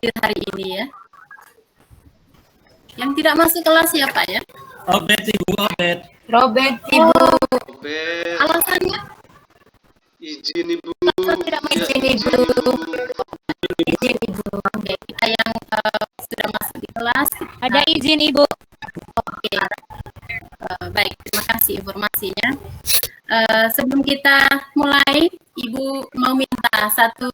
hadir hari ini ya. Yang tidak masuk kelas siapa ya? Obet Ibu, Obet. Robert Ibu. Obet. Alasannya? Izin Ibu. Tidak mau Izin Ibu. Izin Ibu. Oke, kita yang sudah masuk di kelas. Ada izin Ibu. Oke, baik, terima kasih informasinya. Sebelum kita mulai, Ibu mau minta satu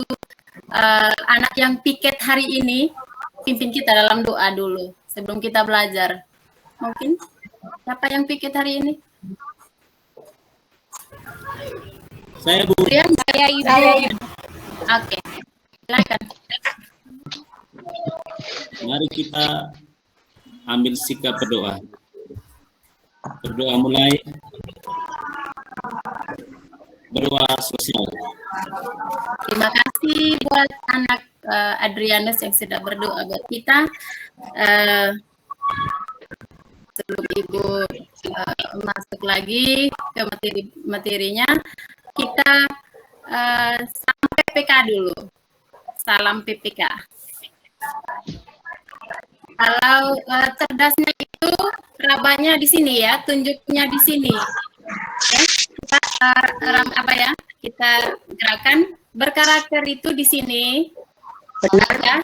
anak yang piket hari ini pimpin kita dalam doa dulu sebelum kita belajar. Mungkin siapa yang piket hari ini? Saya Bu. Saya Ibu. Oke, silakan. Mari kita ambil sikap berdoa. Berdoa mulai. Berdoa sosial. Terima kasih buat anak Adrianus yang sudah berdoa buat kita. Sebelum Ibu masuk lagi ke materinya, kita salam PPK dulu. Salam PPK. Kalau cerdasnya itu rabanya di sini ya, tunjuknya di sini. Ya, kita kita gerakan berkarakter itu di sini. Benar ya?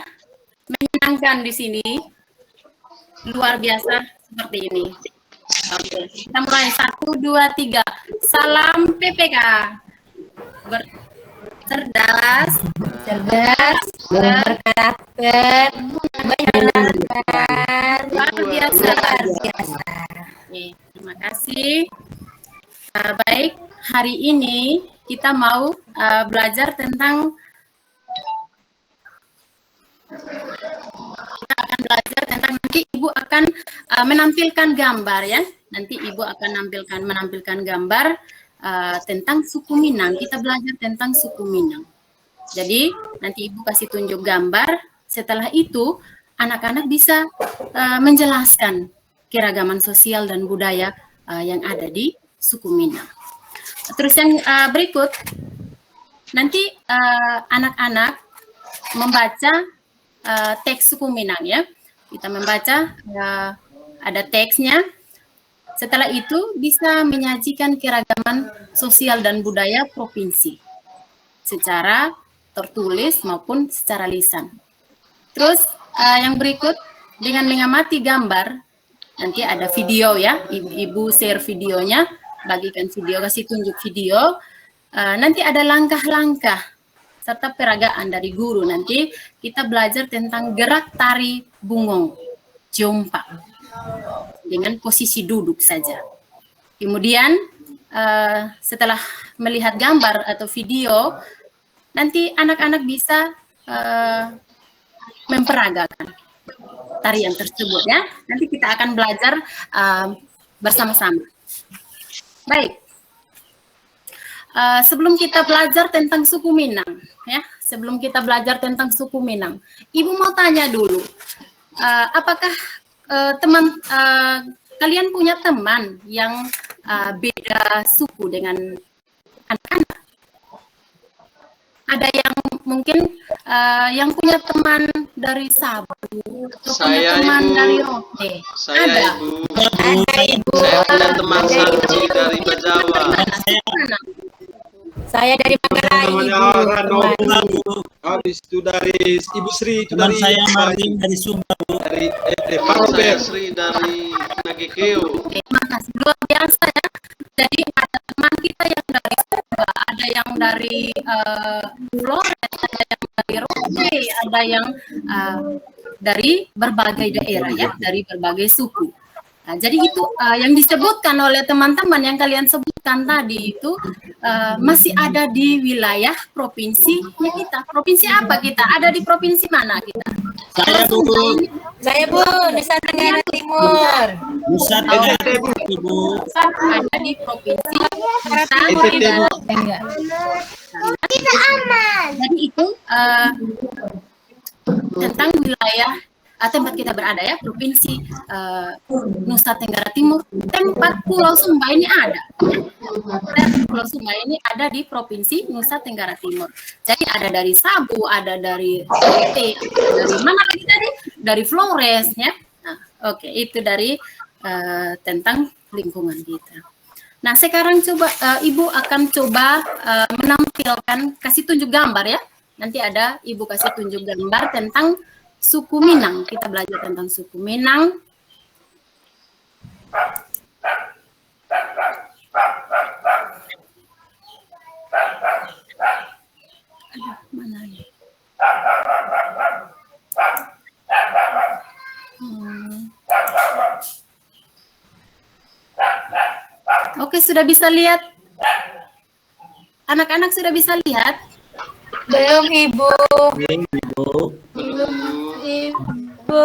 Menyenangkan di sini. Luar biasa seperti ini. Oke, kita mulai 1, 2, 3. Salam PPK. Cerdas, berkarakter, menyenangkan, luar biasa. Oke, Terima kasih. Baik, hari ini kita mau belajar tentang nanti Ibu akan menampilkan gambar ya. Nanti Ibu akan menampilkan gambar tentang suku Minang. Kita belajar tentang suku Minang. Jadi nanti Ibu kasih tunjuk gambar. Setelah itu anak-anak bisa menjelaskan keragaman sosial dan budaya yang ada di suku Minang. Terus yang berikut, nanti anak-anak membaca teks suku Minang ya. Kita membaca, ada teksnya. Setelah itu bisa menyajikan keragaman sosial dan budaya provinsi secara tertulis maupun secara lisan. Terus yang berikut, dengan mengamati gambar, nanti ada video ya, Ibu share videonya, bagikan video, kasih tunjuk video. Nanti ada langkah-langkah serta peragaan dari guru. Nanti kita belajar tentang gerak tari bungong, jompa, dengan posisi duduk saja. Kemudian setelah melihat gambar atau video, nanti anak-anak bisa memperagakan tarian tersebut ya. Nanti kita akan belajar bersama-sama. Baik. Sebelum kita belajar tentang suku Minang, ya, sebelum kita belajar tentang suku Minang, Ibu mau tanya dulu, apakah kalian punya teman yang beda suku dengan anak-anak? Ada yang mungkin yang punya teman dari Sabu, atau punya teman Ibu. dari Rote? Saya Ada. Ibu. ada Ibu. Saya punya teman Sarji dari Bajawa. Mana? Saya dari Manggarai Ibu. Habis itu dari Ibu Sri, itu Teman dari saya Martin dari Sumba. dari Pak Saya Robert. Sri dari Nagekeo. Oke, makasih. Luar biasa ya. Jadi ada teman kita yang dari Sumba, ada yang dari Flores, ada yang dari Rote, ada yang dari berbagai daerah ya, dari berbagai suku. Nah, jadi itu yang disebutkan oleh teman-teman yang kalian sebutkan tadi itu masih ada di wilayah provinsinya kita. Provinsi apa kita? Ada di provinsi mana kita? Saya Bu. Saya Bu, Nusa Tenggara Timur. Nusa Tenggara Ibu. Ada di provinsi Nusa Tenggara. Kita aman. Jadi itu tentang wilayah tempat kita berada ya, Provinsi Nusa Tenggara Timur. Tempat Pulau Sumba ini ada. Pulau Sumba ini ada di Provinsi Nusa Tenggara Timur. Jadi ada dari Sabu, ada dari Rote, dari mana lagi tadi? Dari Flores ya. Nah, oke, itu dari tentang lingkungan kita. Nah, sekarang coba Ibu akan coba menampilkan, kasih tunjuk gambar ya. Nanti ada Ibu kasih tunjuk gambar tentang suku Minang. Kita belajar tentang suku Minang. Aduh, mana ini? Oke, sudah bisa lihat? Anak-anak sudah bisa lihat? Belum, Ibu. Ibu. Ibu.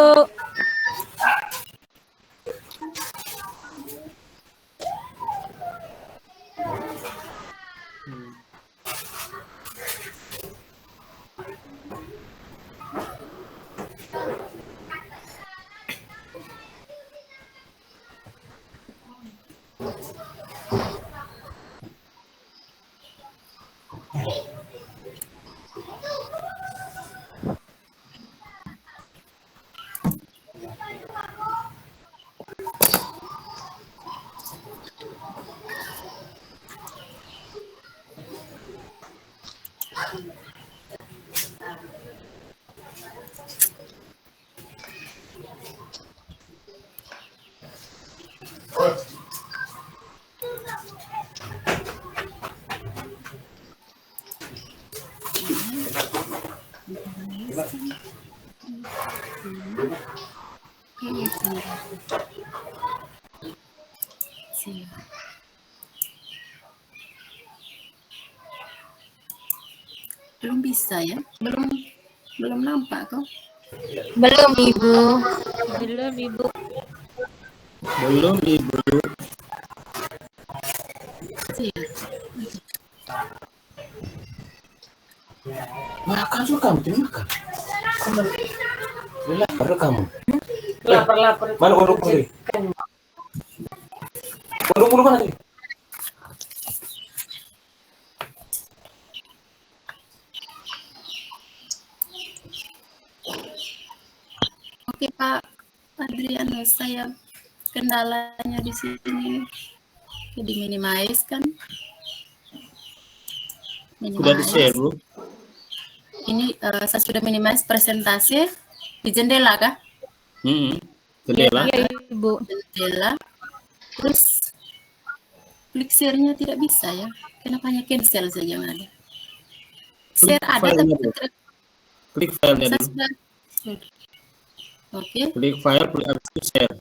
Belum bisa ya? Belum nampak kok. Belum, Ibu. Belum, Ibu. Makan suka kamu, makan. Lapar kamu. Lapar. Mana kodok tadi? Kodok mana tadi? Oke Pak Adriano, saya kendalanya di sini. Jadi minimize kan? Sudah di-share, Bu? Ini saya sudah minimize presentasi di jendela kah? Jendela. Iya, Ibu. Jendela. Terus klik share-nya tidak bisa ya? Kenapa hanya cancel saja yang ada? Share ada tapi tidak. Klik filenya Saya dulu. sudah. Oke, Klik file, klik aktif share.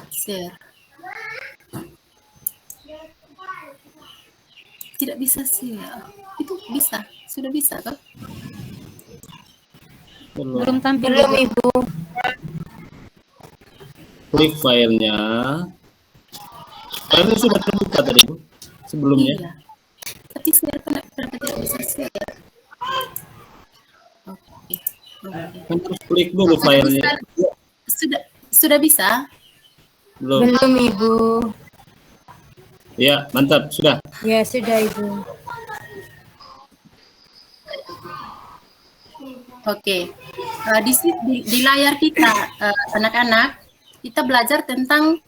share. Tidak bisa share. Itu bisa, sudah bisa kan? Belum tampil. Belum, Ibu. Klik filenya. Filenya sudah terbuka tadi, Bu, sebelumnya. Iya. Tapi share kenapa tidak bisa share? Oke. Kan terus klik dulu filenya. Sudah bisa? Belum. Belum, Ibu. Ya, mantap, sudah. Ya, sudah, Ibu. Oke. Di layar kita, anak-anak, kita belajar tentang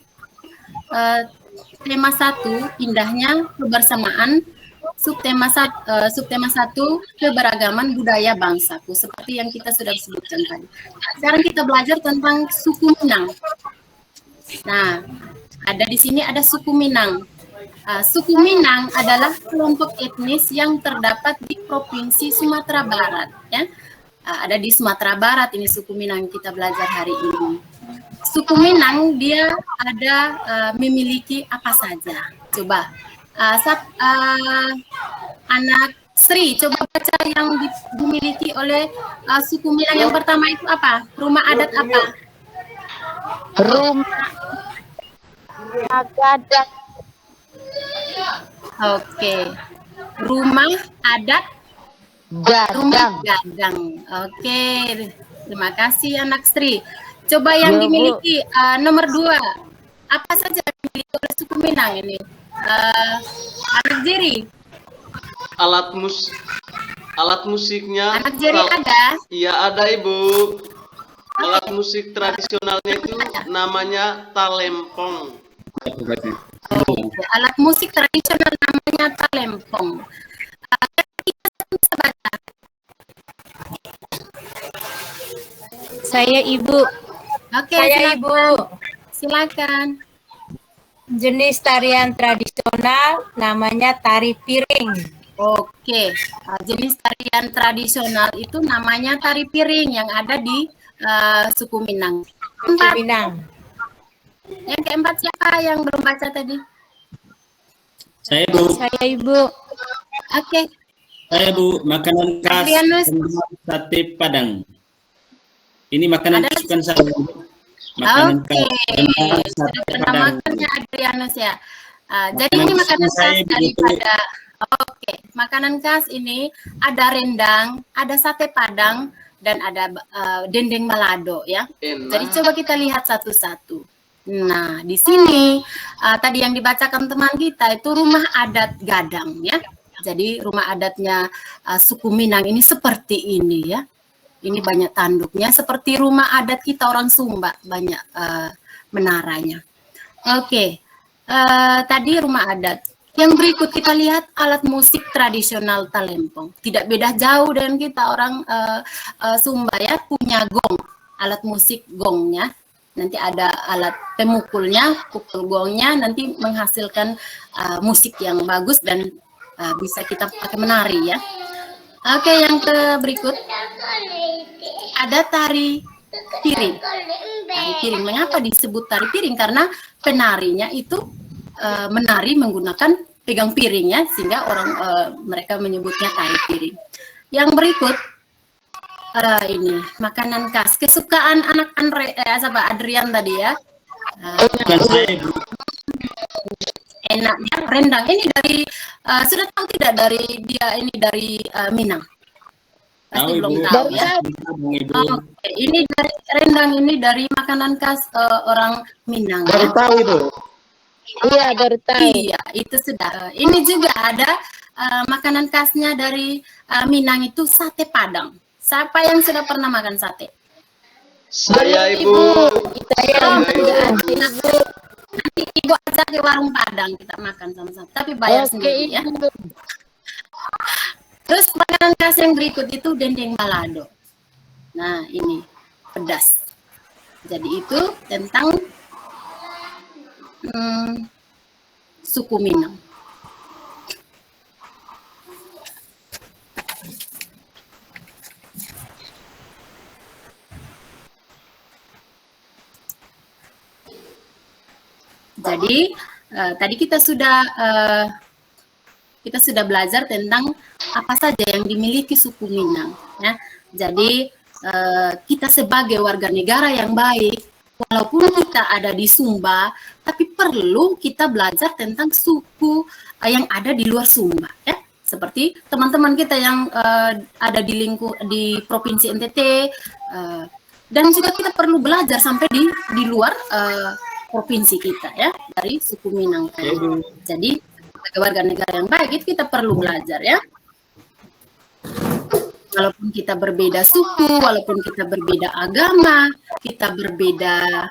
tema 1, indahnya kebersamaan. Subtema 1, keberagaman budaya bangsaku, seperti yang kita sudah sebutkan tadi. Sekarang kita belajar tentang suku Minang. Nah, ada di sini ada suku Minang. Suku Minang adalah kelompok etnis yang terdapat di Provinsi Sumatera Barat. Ya. Ada di Sumatera Barat ini suku Minang kita belajar hari ini. Suku Minang dia ada memiliki apa saja? Coba. Anak Sri, coba baca yang dimiliki oleh suku Minang yang pertama itu apa? Rumah adat apa? Rumah adat. Oke. Rumah adat Gadang. Gadang. Oke. Terima kasih anak Sri. Coba yang Ya, Bu. dimiliki nomor 2. Apa saja yang dimiliki oleh suku Minang ini? Anak Jeri. Alat musiknya. Anak Jeri ada? Iya ada Ibu. Alat musik tradisionalnya itu namanya talempong. Alat musik tradisional namanya talempong. Bisa baca. Saya Ibu. Oke, Saya Ibu. silakan. Jenis tarian tradisional namanya tari piring. Oke, jenis tarian tradisional itu namanya tari piring yang ada di suku Minang. Keempat, Minang. yang keempat siapa yang belum baca tadi? Saya Bu, Saya Ibu. Oke, saya Bu, makanan khas Adrianus. sate Padang. Ini makanan Ada- kesukaan saya. Makanan Oke, khas sudah sate pernah Padang. makannya Adrianus ya. Jadi ini Makanan makanan saya khas daripada. Oke, makanan khas ini ada rendang, ada sate Padang, dan ada dendeng balado ya. Enak. Jadi coba kita lihat satu-satu. Nah, di sini tadi yang dibacakan teman kita itu rumah adat Gadang ya. Jadi rumah adatnya suku Minang ini seperti ini ya. Ini banyak tanduknya seperti rumah adat kita orang Sumba, banyak menaranya. Oke, tadi rumah adat. Yang berikut kita lihat alat musik tradisional talempong. Tidak beda jauh dengan kita orang Sumba ya, punya gong, alat musik gongnya. Nanti ada alat pemukulnya, pukul gongnya, nanti menghasilkan musik yang bagus dan bisa kita pakai menari ya. Oke, yang berikut ada tari piring. Tari piring, mengapa disebut tari piring? Karena penarinya itu menari menggunakan pegang piringnya, sehingga mereka menyebutnya tari piring. Yang berikut ini makanan khas kesukaan anak Adrian tadi ya. Dan saya Bu, Enaknya rendang. Ini dari sudah tahu tidak dari dia ini dari Minang? Pasti tahu belum Ibu. tahu ya. Ibu. Oke, ini dari rendang ini dari makanan khas orang Minang. Baru Ya. tahu itu. Iya, baru tahu. Iya, itu sudah. Ini juga ada makanan khasnya dari Minang itu sate Padang. Siapa yang sudah pernah makan sate? Saya Ibu. Saya Ibu. Nanti Ibu ajak ke warung Padang kita makan sama-sama. Tapi bayar sendiri ya. Terus makanan khas yang berikut itu dendeng balado. Nah, ini pedas. Jadi itu tentang suku Minang. Jadi tadi kita sudah belajar tentang apa saja yang dimiliki suku Minang. Ya. Jadi kita sebagai warga negara yang baik, walaupun kita ada di Sumba, tapi perlu kita belajar tentang suku yang ada di luar Sumba. Ya. Seperti teman-teman kita yang ada di Provinsi NTT, dan juga kita perlu belajar sampai di luar provinsi kita ya, dari suku Minang tadi. Jadi sebagai warga negara yang baik itu kita perlu belajar ya. Walaupun kita berbeda suku, walaupun kita berbeda agama, kita berbeda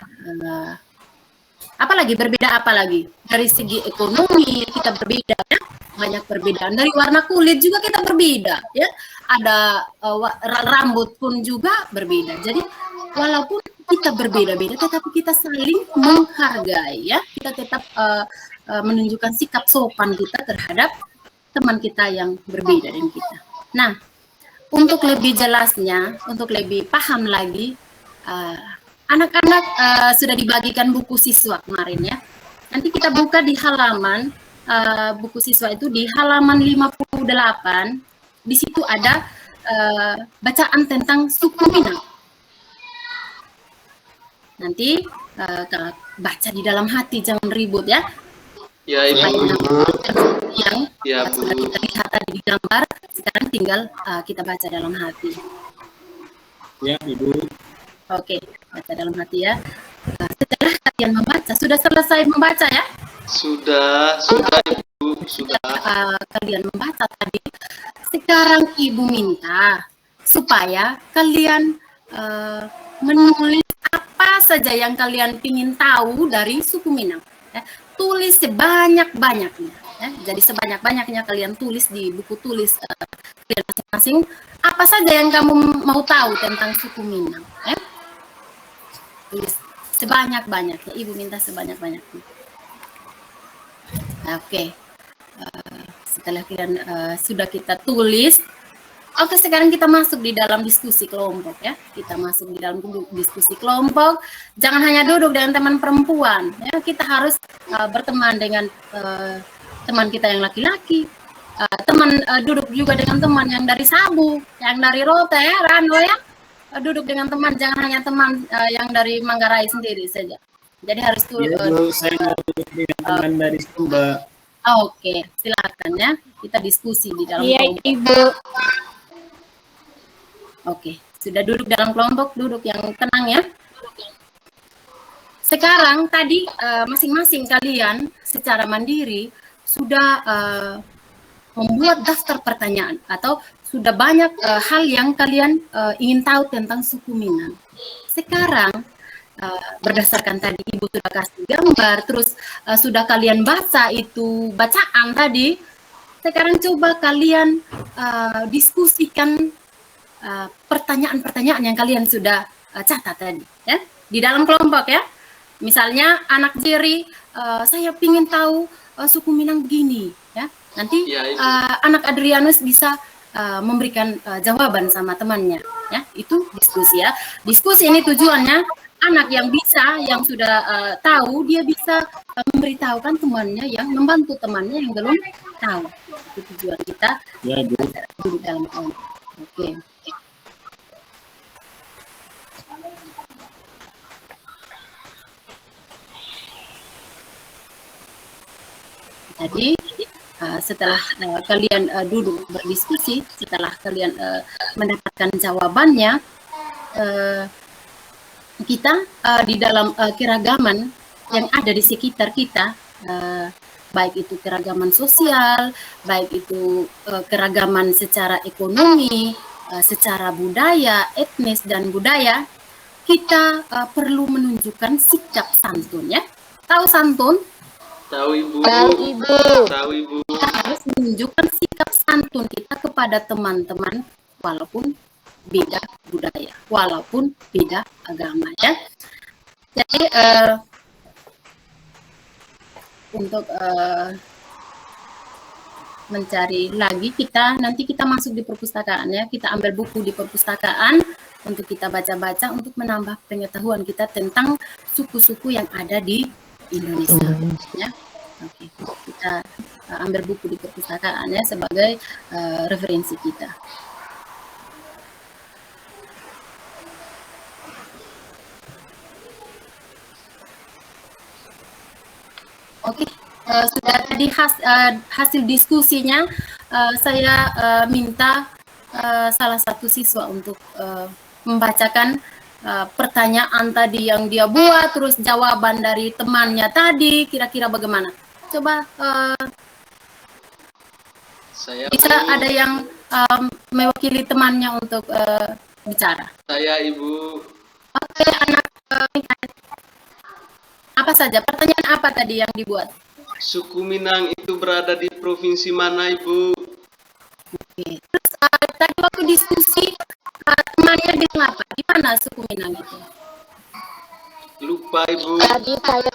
apalagi dari segi ekonomi kita berbeda ya, banyak perbedaan. Dari warna kulit juga kita berbeda ya, ada rambut pun juga berbeda. Jadi walaupun kita berbeda-beda, tetapi kita saling menghargai ya. Kita tetap menunjukkan sikap sopan kita terhadap teman kita yang berbeda dengan kita. Nah, untuk lebih jelasnya, untuk lebih paham lagi, anak-anak sudah dibagikan buku siswa kemarin ya. Nanti kita buka di halaman buku siswa itu di halaman 58. Di situ ada bacaan tentang suku Minang. Nanti baca di dalam hati, jangan ribut ya. Ya Ibu. Yang Ya, Bu. sudah kita lihat tadi di gambar, sekarang tinggal kita baca dalam hati. Ya Ibu. Oke, baca dalam hati ya. Setelah kalian membaca, sudah selesai membaca ya? Sudah Ibu, sudah. Kalian membaca tadi. Sekarang Ibu minta supaya kalian menulis apa saja yang kalian ingin tahu dari suku Minang. Ya. Tulis sebanyak-banyaknya. Ya. Jadi sebanyak-banyaknya kalian tulis di buku tulis kalian masing-masing. Apa saja yang kamu mau tahu tentang suku Minang. Ya. Tulis sebanyak-banyaknya. Ibu minta sebanyak-banyaknya. Oke. Setelah kalian sudah kita tulis, oke, sekarang kita masuk di dalam diskusi kelompok ya. Kita masuk di dalam diskusi kelompok. Jangan hanya duduk dengan teman perempuan. Ya, kita harus berteman dengan teman kita yang laki-laki. Duduk juga dengan teman yang dari Sabu, yang dari Rote, ya, Rano ya. Duduk dengan teman, jangan hanya teman yang dari Manggarai sendiri saja. Jadi harus Ya, Bu, saya mau duduk dengan teman dari Sumba. Oke, silakan ya. Kita diskusi di dalam Iya, kelompok. Ibu. Oke, sudah duduk dalam kelompok, duduk yang tenang ya. Sekarang tadi masing-masing kalian secara mandiri sudah membuat daftar pertanyaan atau sudah banyak hal yang kalian ingin tahu tentang suku Minang. Sekarang berdasarkan tadi Ibu sudah kasih gambar, terus sudah kalian baca itu bacaan tadi. Sekarang coba kalian diskusikan pertanyaan-pertanyaan yang kalian sudah catat tadi, ya, di dalam kelompok ya. Misalnya anak Jerry, saya ingin tahu suku Minang begini, ya. Nanti Ya, Ibu. anak Adrianus bisa memberikan jawaban sama temannya, ya. Itu diskusi ya. Diskusi ini tujuannya anak yang bisa, yang sudah tahu, dia bisa memberitahukan temannya, yang membantu temannya yang belum tahu. Itu tujuan kita Ya, Bu. duduk dalam kelompok. Oke. Jadi setelah kalian duduk berdiskusi, setelah kalian mendapatkan jawabannya, kita di dalam keragaman yang ada di sekitar kita, baik itu keragaman sosial, baik itu keragaman secara ekonomi, secara budaya, etnis dan budaya, kita perlu menunjukkan sikap santun ya. Tahu santun? Tahu Ibu. Tahu, Ibu. Tahu Ibu. Kita harus menunjukkan sikap santun kita kepada teman-teman walaupun beda budaya, walaupun beda agama ya. Jadi untuk mencari lagi, nanti kita masuk di perpustakaan ya, kita ambil buku di perpustakaan untuk kita baca-baca untuk menambah pengetahuan kita tentang suku-suku yang ada di Indonesia ya. Oke, kita ambil buku di perpustakaan ya sebagai referensi kita. Oke, sudah tadi hasil diskusinya, saya minta salah satu siswa untuk membacakan pertanyaan tadi yang dia buat, terus jawaban dari temannya tadi, kira-kira bagaimana? Coba Saya bisa Bu. ada yang mewakili temannya untuk bicara. Saya Ibu. Oke, anak Mikael. Apa saja? Pertanyaan apa tadi yang dibuat? Suku Minang itu berada di provinsi mana Ibu? Oke. Terus tadi waktu diskusi temannya bilang apa? Di mana suku Minang itu? Lupa Ibu. Tadi saya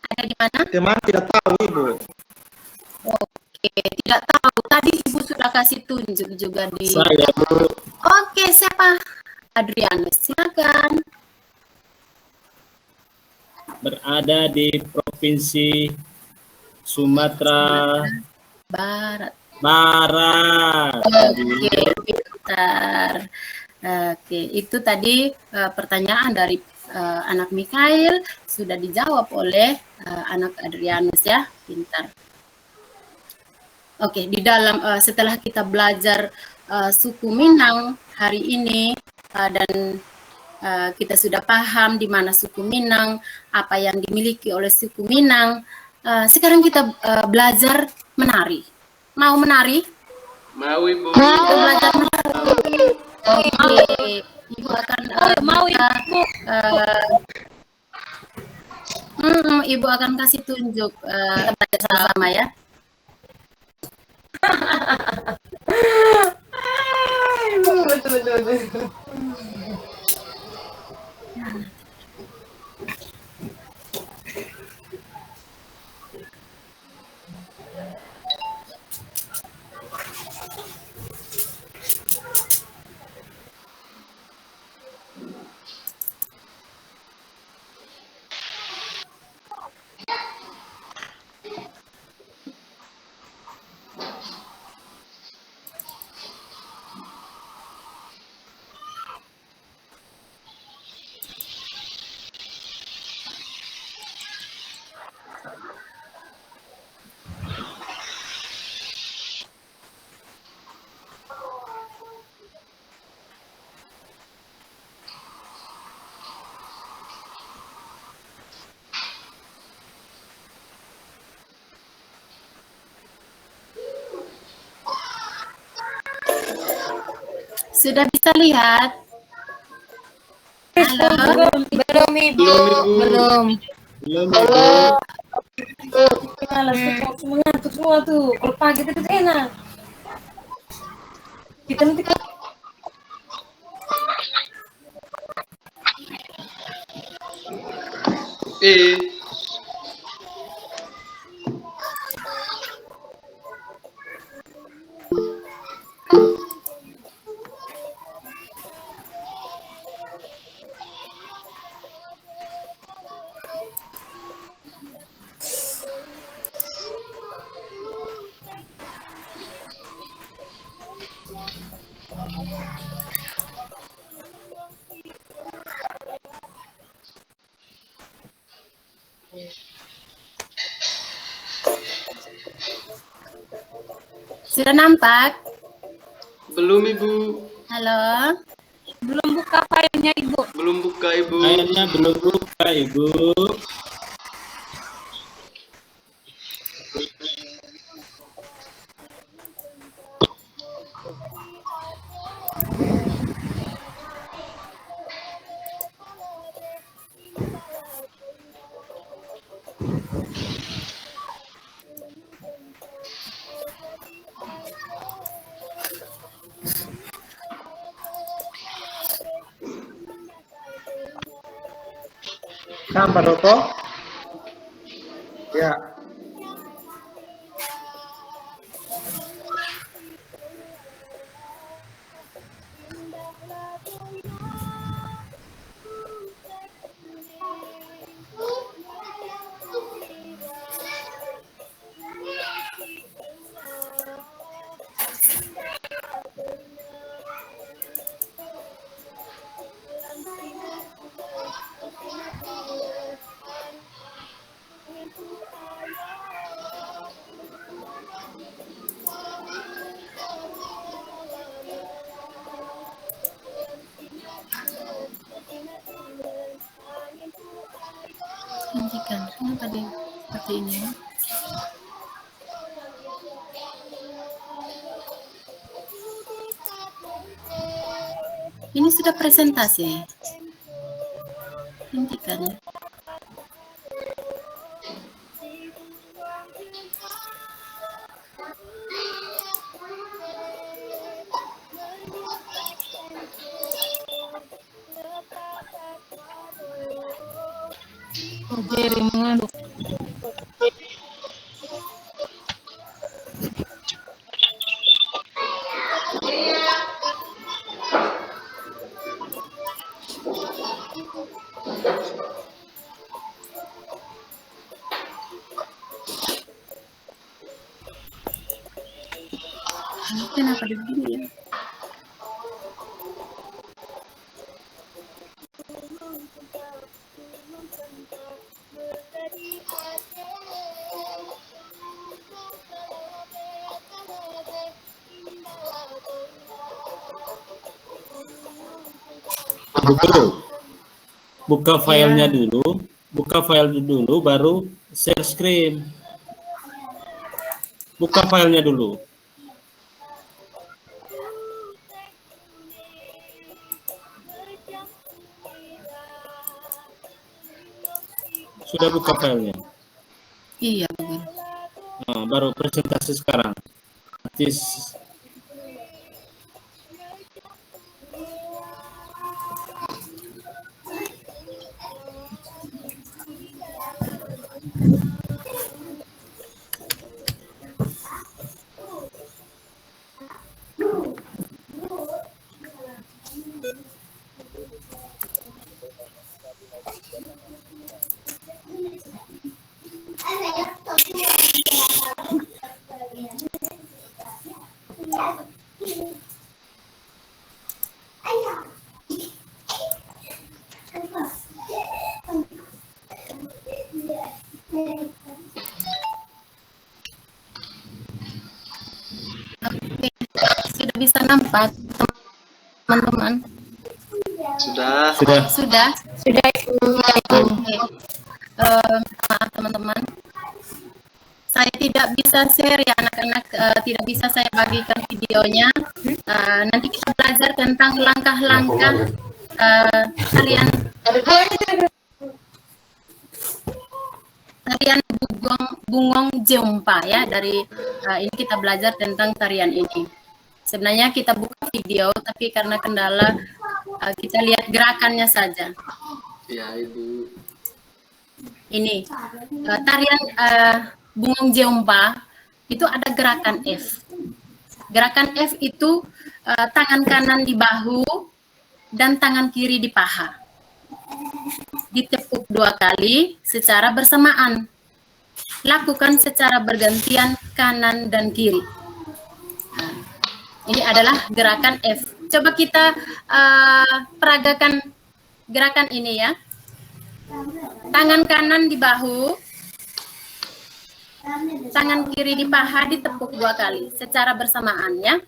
Ada di mana? Teman tidak tahu, Ibu. Oke, tidak tahu. Tadi Ibu sudah kasih tunjuk juga di. Saya, Bu. Oke, siapa? Adrianus, silakan. Berada di Provinsi Sumatera Barat. Barat. Oke, pintar. Oke, itu tadi pertanyaan dari anak Mikael sudah dijawab oleh anak Adrianus ya, pintar. Oke, di dalam setelah kita belajar suku Minang, hari ini dan kita sudah paham di mana suku Minang, apa yang dimiliki oleh suku Minang. Sekarang kita belajar menari. Mau menari? Mau Ibu. Kita belajar menari. Oke, Ibu akan Ibu akan kasih tunjuk belajar sama ya. Sudah bisa lihat? Halo? Belum Ibu. Belum. Belum Ibu. Malas semua ngantuk semua tuh. Kalau pagi itu enak. Kita nanti Sudah nampak? Belum Ibu. Halo? belum buka filenya Ibu. Belum buka Ibu. Airnya belum buka Ibu. Sampai Doko? Ya. Hentikan. Kenapa dia seperti ini? Ini sudah presentasi. Hentikan ya. Jerry mengaduk. Kenapa dia begini ya? Betul. Buka filenya dulu, buka file dulu, baru share screen. Buka filenya dulu. Sudah buka filenya. Iya, betul. Nah, baru presentasi sekarang. Nanti Sudah bisa nampak, teman-teman? Sudah. Sudah? Sudah Ibu. Oke. Maaf teman-teman, saya tidak bisa share ya anak-anak, tidak bisa saya bagikan videonya. Nanti kita belajar tentang langkah-langkah tarian Bungong Jeompa ya. Dari ini kita belajar tentang tarian ini. Sebenarnya kita buka video, tapi karena kendala kita lihat gerakannya saja. Ya, Ibu. Ini tarian Bungong Jeompa itu ada gerakan F. Gerakan F itu tangan kanan di bahu dan tangan kiri di paha. Ditepuk 2 kali secara bersamaan. Lakukan secara bergantian kanan dan kiri. Nah, ini adalah gerakan F. Coba kita peragakan gerakan ini ya. Tangan kanan di bahu, tangan kiri di paha, ditepuk 2 kali secara bersamaan ya.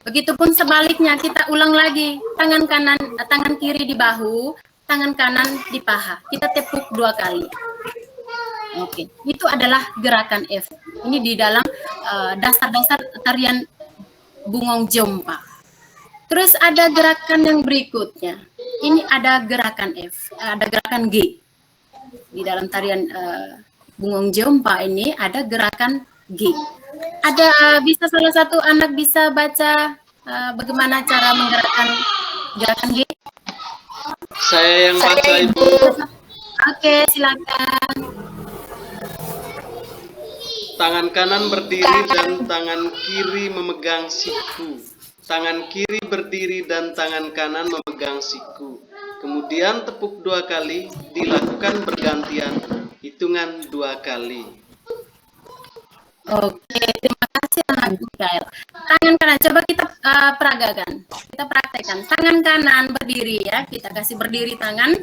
Begitupun sebaliknya, kita ulang lagi. Tangan kiri di bahu, tangan kanan di paha. Kita tepuk 2 kali. Oke, itu adalah gerakan F. Ini di dalam dasar-dasar tarian Bungong Jeompa. Terus ada gerakan yang berikutnya. Ini ada gerakan F, ada gerakan G. Di dalam tarian Bungong Jeompa ini ada gerakan G. Ada bisa salah satu anak bisa baca bagaimana cara menggerakkan gerakan G? Saya yang baca, Ibu. Oke, silakan. Tangan kanan berdiri dan tangan kiri memegang siku. Tangan kiri berdiri dan tangan kanan memegang siku. Kemudian tepuk 2 kali, dilakukan bergantian, hitungan 2 kali. Oke, terima kasih anak Mikael. Tangan kanan, coba kita peragakan. Kita praktekkan. Tangan kanan berdiri ya, kita kasih berdiri tangan.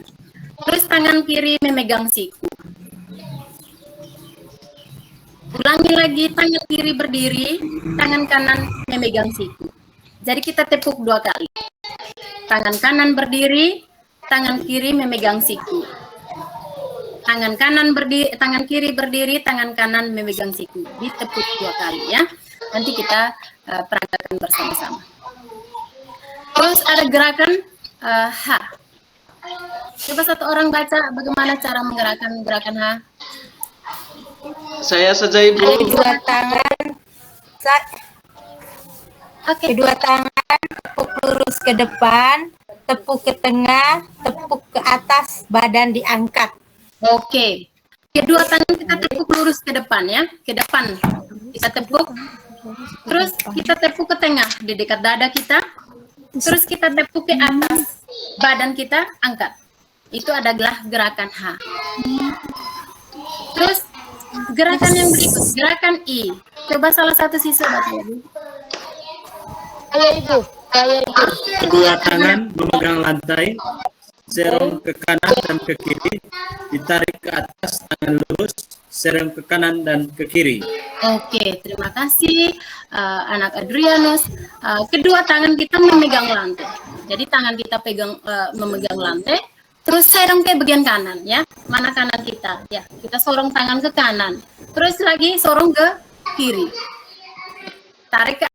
Terus tangan kiri memegang siku. Ulangi lagi, tangan kiri berdiri, tangan kanan memegang siku. Jadi kita tepuk 2 kali. Tangan kanan berdiri, tangan kiri memegang siku. Tangan kiri berdiri, tangan kanan memegang siku. Ditepuk 2 kali ya. Nanti kita peragakan bersama-sama. Terus ada gerakan H. Coba satu orang baca bagaimana cara menggerakkan gerakan H. Saya saja, Ibu. Kedua tangan, kedua tangan tepuk lurus ke depan, tepuk ke tengah, tepuk ke atas, badan diangkat. Oke. Kedua tangan kita tepuk lurus ke depan ya, ke depan. Kita tepuk. Terus kita tepuk ke tengah di dekat dada kita. Terus kita tepuk ke atas, badan kita angkat. Itu adalah gerakan H. Terus gerakan yang berikut, gerakan I. Coba salah satu siswa baca ya, Bu. kedua tangan memegang lantai, serong ke kanan dan ke kiri, ditarik ke atas, tangan lurus, serong ke kanan dan ke kiri. Oke, terima kasih anak Adrianus. Kedua tangan kita memegang lantai. Jadi tangan kita memegang lantai. Terus serong ke bagian kanan ya. Mana kanan kita? Ya, kita sorong tangan ke kanan. Terus lagi sorong ke kiri. Tarik ke